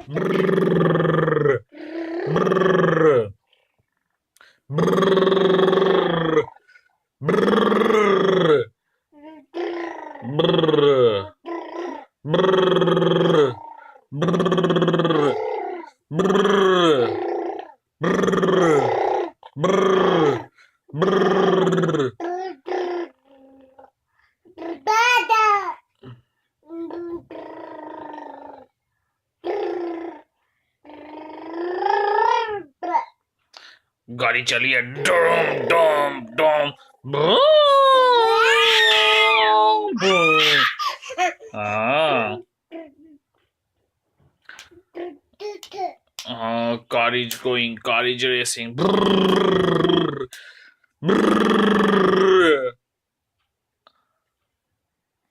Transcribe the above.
Brrr. Brrr. Brrr. Brrr. Brrr. Brrr. Brrr. Brrr. Brrr. Brrr. Brrr. गाड़ी चली है डोम डोम डोम हाँ car is going, car is racing. Brrr, brrr,